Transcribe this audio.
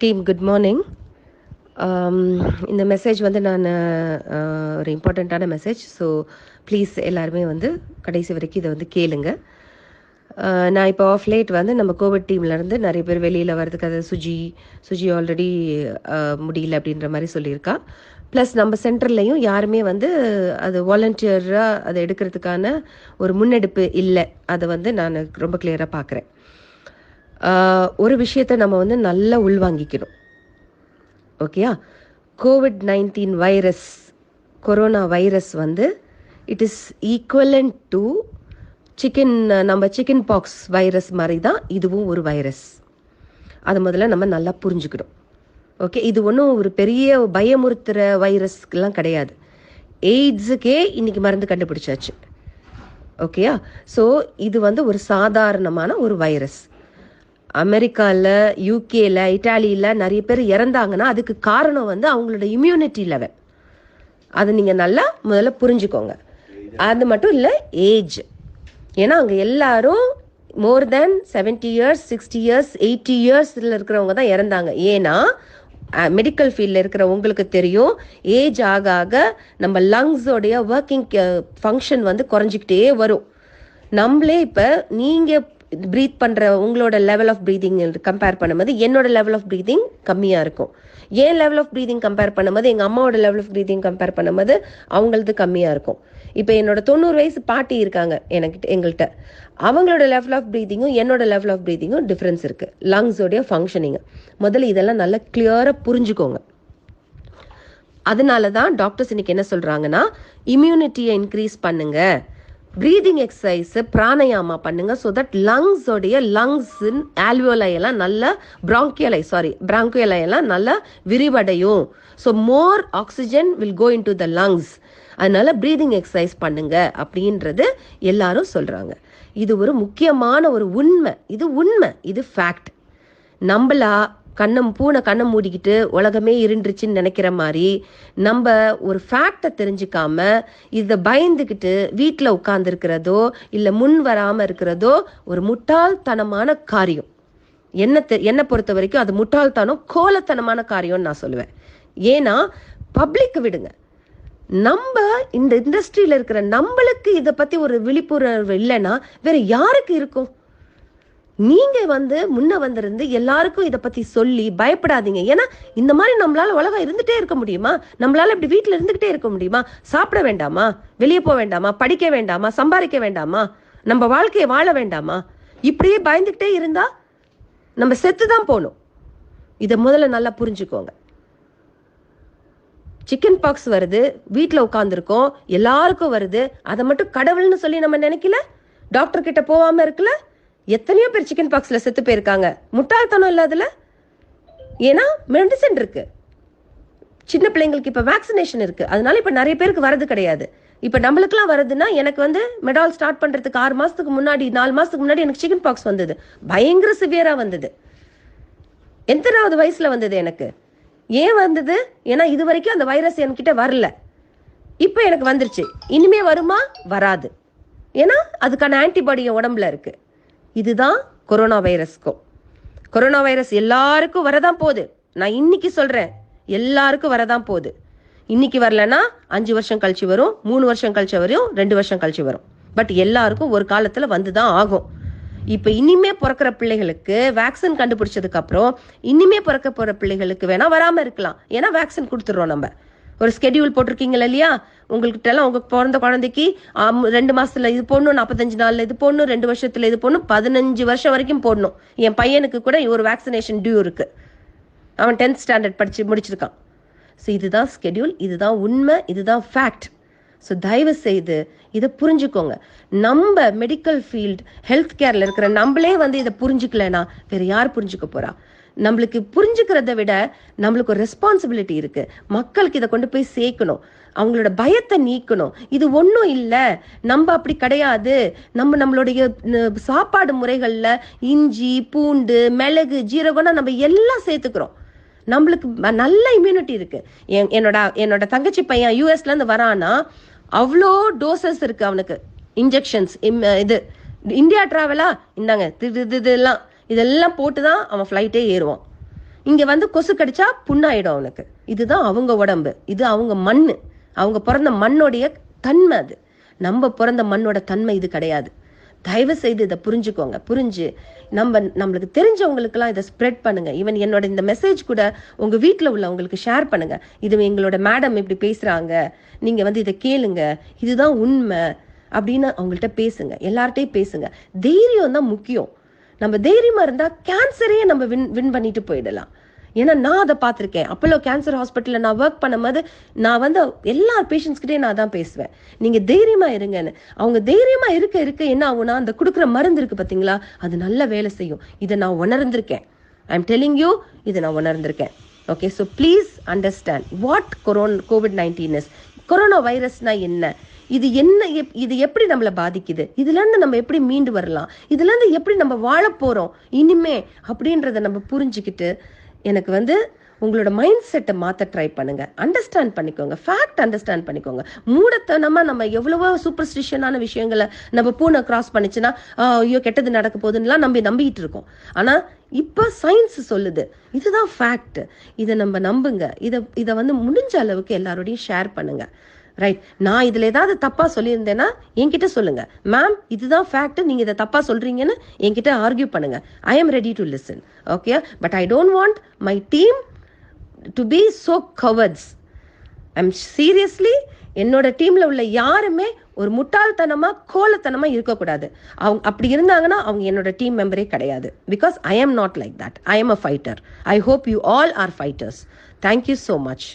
Team good morning. இந்த message வந்து நான் ஒரு இம்பார்ட்டண்ட்டான மெசேஜ். ஸோ ப்ளீஸ் எல்லாருமே வந்து கடைசி வரைக்கும் இதை வந்து கேளுங்க. நான் இப்போ ஆஃப் லேட் வந்து நம்ம கோவிட் டீம்லேருந்து நிறைய பேர் வெளியில் வர்றதுக்கு, அது சுஜி ஆல்ரெடி முடியல அப்படின்ற மாதிரி சொல்லியிருக்கா. ப்ளஸ் நம்ம சென்டர்லையும் யாருமே வந்து அது வாலண்டியராக அதை எடுக்கிறதுக்கான ஒரு முன்னெடுப்பு இல்லை. அதை வந்து நான் ரொம்ப கிளியராக பார்க்குறேன். ஒரு விஷயத்தை நம்ம வந்து நல்லா உள்வாங்கிக்கணும். ஓகேயா? COVID-19 வைரஸ், கொரோனா வைரஸ் வந்து இட் இஸ் ஈக்குவலண்ட் டு நம்ம சிக்கன் பாக்ஸ் வைரஸ் மாதிரி தான் இதுவும் ஒரு வைரஸ். அது முதல்ல நம்ம நல்லா புரிஞ்சுக்கணும். ஓகே, இது ஒன்றும் ஒரு பெரிய பயமுறுத்துகிற வைரஸ்க்கெல்லாம் கிடையாது. எய்ட்ஸுக்கே இன்னைக்கு மருந்து கண்டுபிடிச்சாச்சு. ஓகேயா? ஸோ இது வந்து ஒரு சாதாரணமான ஒரு வைரஸ். அமெரிக்காவில், யூகேல, இட்டாலியில் நிறைய பேர் இறந்தாங்கன்னா அதுக்கு காரணம் வந்து அவங்களோட இம்யூனிட்டி லெவல். அதை நீங்கள் நல்லா முதல்ல புரிஞ்சுக்கோங்க. அது மட்டும் இல்லை, ஏஜ். ஏன்னா அங்கே எல்லாரும் மோர் தென் 70 இயர்ஸ், 60 இயர்ஸ், 80 இயர்ஸில் இருக்கிறவங்க தான் இறந்தாங்க. ஏன்னா மெடிக்கல் ஃபீல்டில் இருக்கிற உங்களுக்கு தெரியும், ஏஜ் ஆக ஆக நம்ம லங்ஸோடைய ஒர்க்கிங் ஃபங்க்ஷன் வந்து குறைஞ்சிக்கிட்டே வரும். நம்மளே இப்போ நீங்கள் ப்ரீத் பண்ணுற உங்களோட லெவல் ஆஃப் ப்ரீதிங் கம்பேர் பண்ணும்போது என்னோட லெவல் ஆஃப் ப்ரீதிங் கம்மியாக இருக்கும். ஏன் லெவல் ஆஃப் ப்ரீதிங் கம்பேர் பண்ணும்போது எங்கள் அம்மாவோட லெவல் ஆஃப் ப்ரீதிங் கம்பேர் பண்ணும்போது அவங்களது கம்மியாக இருக்கும். இப்போ என்னோட 90 வயசு பாட்டி இருக்காங்க எங்கள்கிட்ட. அவங்களோட லெவல் ஆஃப் ப்ரீதிங்கும் என்னோட லெவல் ஆஃப் ப்ரீதிங்கும் டிஃப்ரென்ஸ் இருக்குது. லங்ஸோடைய ஃபங்க்ஷனிங் முதல்ல இதெல்லாம் நல்லா கிளியராக புரிஞ்சுக்கோங்க. அதனால தான் டாக்டர்ஸ் இன்னைக்கு என்ன சொல்கிறாங்கன்னா, இம்யூனிட்டியை இன்க்ரீஸ் பண்ணுங்க, ப்ரீதிங் எக்ஸசைஸ், பிராணயாமா பண்ணுங்க. ஸோ தட் லங்ஸின் ஆல்வியோலையெல்லாம் நல்லா பிராங்கியோலையெல்லாம் நல்லா விரிவடையும். So more oxygen will go into the lungs. அதனால ப்ரீதிங் எக்ஸசைஸ் பண்ணுங்க அப்படின்றது எல்லாரும் சொல்றாங்க. இது ஒரு முக்கியமான ஒரு உண்மை. இது ஃபேக்ட். நம்மளா கண்ணை மூடிக்கிட்டு உலகமே இருந்துருச்சுன்னு நினைக்கிற மாதிரி நம்ம ஒரு ஃபேக்டை தெரிஞ்சுக்காம இதை பயந்துக்கிட்டு வீட்டில் உட்கார்ந்துருக்கிறதோ இல்லை முன் வராமல் இருக்கிறதோ ஒரு முட்டாள்தனமான காரியம். என்னை பொறுத்த வரைக்கும் அது முட்டாள்தனம், கோலத்தனமான காரியம்னு நான் சொல்லுவேன். ஏன்னா பப்ளிக்கு விடுங்க, நம்ம இந்த இண்டஸ்ட்ரியில் இருக்கிற நம்மளுக்கு இதை பற்றி ஒரு விழிப்புணர்வு இல்லைன்னா வேற யாருக்கு இருக்கும்? நீங்க வந்து முன்ன வந்திருந்து எல்லாருக்கும் இதை பத்தி சொல்லி பயப்படாதீங்க. ஏன்னா இந்த மாதிரி நம்மளால உலகம் இருந்துட்டே இருக்க முடியுமா? நம்மளால இப்படி வீட்டில் இருந்துகிட்டே இருக்க முடியுமா? சாப்பிட வேண்டாமா? வெளியே போக வேண்டாமா? படிக்க வேண்டாமா? சம்பாதிக்க வேண்டாமா? நம்ம வாழ்க்கையை வாழ வேண்டாமா? இப்படியே பயந்துகிட்டே இருந்தா நம்ம செத்து தான் போகணும். இதை முதல்ல நல்லா புரிஞ்சுக்கோங்க. சிக்கன் பாக்ஸ் வருது, வீட்டில் உட்காந்துருக்கோம், எல்லாருக்கும் வருது. அதை மட்டும் கடவுள்னு சொல்லி நம்ம நினைக்கல, டாக்டர் கிட்ட போகாம இருக்கல. எத்தனையோ பேர் சிக்கன் பாக்ஸ்ல செத்து போயிருக்காங்க. முட்டாள்தனம் இல்லாதல. ஏன்னா மெடிசன் இருக்கு, சின்ன பிள்ளைங்களுக்கு இப்ப வேக்சினேஷன் இருக்கு. அதனால இப்ப நிறைய பேருக்கு வரது கிடையாது. இப்ப நம்மளுக்குலாம் வருதுன்னா, எனக்கு வந்து மெடால் ஸ்டார்ட் பண்றதுக்கு 6 மாசத்துக்கு முன்னாடி, 4 மாசத்துக்கு முன்னாடி எனக்கு சிக்கன் பாக்ஸ் வந்தது. பயங்கர சிவியரா வந்தது. எத்தனாவது வயசுல வந்தது எனக்கு? ஏன் வந்தது? ஏன்னா இது வரைக்கும் அந்த வைரஸ் என்கிட்ட வரல. இப்ப எனக்கு வந்துருச்சு. இனிமே வருமா? வராது. ஏன்னா அதுக்கான ஆன்டிபாடி உடம்புல இருக்கு. இதுதான் கொரோனா வைரஸ்க்கும். கொரோனா வைரஸ் எல்லாருக்கும் வரதான் போகுது. நான் இன்னைக்கு சொல்றேன், எல்லாருக்கும் வரதான் போகுது. இன்னைக்கு வரலன்னா 5 வருஷம் கழிச்சு வரும், 3 வருஷம் கழிச்சு வரும், 2 வருஷம் கழிச்சு வரும். பட் எல்லாருக்கும் ஒரு காலத்துல வந்துதான் ஆகும். இப்ப இனிமே பிறக்கிற பிள்ளைகளுக்கு வேக்சின் கண்டுபிடிச்சதுக்கு அப்புறம் இனிமே பிறக்க போற பிள்ளைகளுக்கு வேணா வராம இருக்கலாம். ஏன்னா வேக்சின் கொடுத்துடுறோம். நம்ம ஒரு ஸ்கெடியூல் போட்டிருக்கீங்களா இல்லையா? உங்கள்கிட்ட எல்லாம் உங்க பிறந்த குழந்தைக்கு 2 மாசத்துல இது போடணும், 45 நாள்ல இது போடணும், 2 வருஷத்துல இது போடணும், 15 வருஷம் வரைக்கும் போடணும். என் பையனுக்கு கூட ஒரு வேக்சினேஷன் டியூ இருக்கு. அவன் 10th ஸ்டாண்டர்ட் படிச்சு முடிச்சிருக்கான். ஸோ இதுதான் ஸ்கெடியூல், இதுதான் உண்மை, இதுதான் ஃபேக்ட். ஸோ தயவு செய்து இதை புரிஞ்சுக்கோங்க. நம்ம மெடிக்கல் ஃபீல்ட், ஹெல்த் கேர்ல இருக்கிற நம்மளே வந்து இதை புரிஞ்சுக்கலன்னா வேற யார் புரிஞ்சுக்க போறா? நம்மளுக்கு புரிஞ்சுக்கிறத விட நம்மளுக்கு ஒரு ரெஸ்பான்சிபிலிட்டி இருக்கு. மக்களுக்கு இதை கொண்டு போய் சேர்க்கணும், அவங்களோட பயத்தை நீக்கணும். இது ஒன்றும் இல்லை, நம்ம அப்படி கிடையாது. நம்மளுடைய சாப்பாடு முறைகள்ல இஞ்சி, பூண்டு, மிளகு, ஜீரகம்னா நம்ம எல்லாம் சேர்த்துக்கிறோம். நம்மளுக்கு நல்ல இம்யூனிட்டி இருக்கு. என்னோட தங்கச்சி பையன் யூஎஸ்ல இருந்து வரானா, அவ்வளோ டோசஸ் இருக்கு அவனுக்கு, இன்ஜெக்ஷன்ஸ். இது இந்தியா டிராவலா, இந்தாங்க இதெல்லாம் போட்டுதான் அவன் ஃப்ளைட்டே ஏறுவான். இங்க வந்து கொசு கடிச்சா புண்ணாயிடும் அவனுக்கு. இதுதான் அவங்க உடம்பு, இது அவங்க மண்ணு, அவங்க பிறந்த மண்ணோடைய தன்மை. அது நம்ம பிறந்த மண்ணோட தன்மை இது கிடையாது. தயவு செய்து இதை புரிஞ்சுக்கோங்க. புரிஞ்சு நம்மளுக்கு தெரிஞ்சவங்களுக்குலாம் இதை ஸ்ப்ரெட் பண்ணுங்க. ஈவன் என்னோட இந்த மெசேஜ் கூட உங்க வீட்டில் உள்ளவங்களுக்கு ஷேர் பண்ணுங்க. இது எங்களோட மேடம் இப்படி பேசுறாங்க, நீங்க வந்து இதை கேளுங்க, இதுதான் உண்மை அப்படின்னு அவங்கள்ட்ட பேசுங்க. எல்லார்ட்டையும் பேசுங்க. தைரியம் தான் முக்கியம். நம்ம தைரியமா இருந்தா கேன்சரையே நம்ம வின் பண்ணிட்டு போயிடலாம். ஏன்னா நான் அதை பார்த்துருக்கேன். அப்போலோ கேன்சர் ஹாஸ்பிட்டலில் நான் ஒர்க் பண்ணும்போது நான் வந்து எல்லா பேஷண்ட்ஸ்கிட்டே நான் தான் பேசுவேன், நீங்க தைரியமா இருங்கன்னு. அவங்க தைரியமா இருக்க என்ன ஆகும்னா, அந்த கொடுக்குற மருந்து இருக்கு பார்த்தீங்களா, அது நல்ல வேலை செய்யும். இதை நான் உணர்ந்திருக்கேன். ஐ எம் டெல்லிங் யூ, இதை நான் உணர்ந்திருக்கேன். Okay, so please understand what COVID-19 is. Corona வைரஸ்னா என்ன, இது என்ன, இது எப்படி நம்மளை பாதிக்குது, இதுல இருந்து நம்ம எப்படி மீண்டு வரலாம், இதுல இருந்து எப்படி நம்ம வாழ போறோம் இனிமே அப்படின்றத நம்ம புரிஞ்சுக்கிட்டு, எனக்கு வந்து உங்களோட மைண்ட் செட்டை மாற்ற ட்ரை பண்ணுங்க. அண்டர்ஸ்டாண்ட் பண்ணிக்கோங்க, ஃபேக்ட் அண்டர்ஸ்டாண்ட் பண்ணிக்கோங்க. மூடத்தனமா நம்ம எவ்வளவோ சூப்பர்ஸ்டிஷனான விஷயங்களை நம்ம பூனை கிராஸ் பண்ணிச்சுன்னா ஐயோ கெட்டது நடக்க போகுதுன்னா நம்பிட்டு இருக்கோம். ஆனா இப்ப சயின்ஸ் சொல்லுது, இதுதான் ஃபேக்ட். இதை நம்ம நம்புங்க. இதை வந்து முடிஞ்ச அளவுக்கு எல்லாரோடையும் ஷேர் பண்ணுங்க. ரைட், நான் இதுல ஏதாவது தப்பா சொல்லியிருந்தேன்னா என்கிட்ட சொல்லுங்க. மேம் இதுதான் ஃபேக்ட், நீங்க இதை தப்பா சொல்றீங்கன்னு என்கிட்ட ஆர்கியூ பண்ணுங்க. I am ready to listen. Okay, but I don't want my team to be so cowards. I'm seriously, என்னோட டீம்ல உள்ள யாருமே ஒரு முட்டாள்தனமா கோலத்தனமா இருக்கக்கூடாது. அவங்க அப்படி இருந்தாங்கன்னா அவங்க என்னோட டீம் மெம்பரே கிடையாது. Because I am not like that. I am a fighter. I hope you all are fighters. Thank you so much.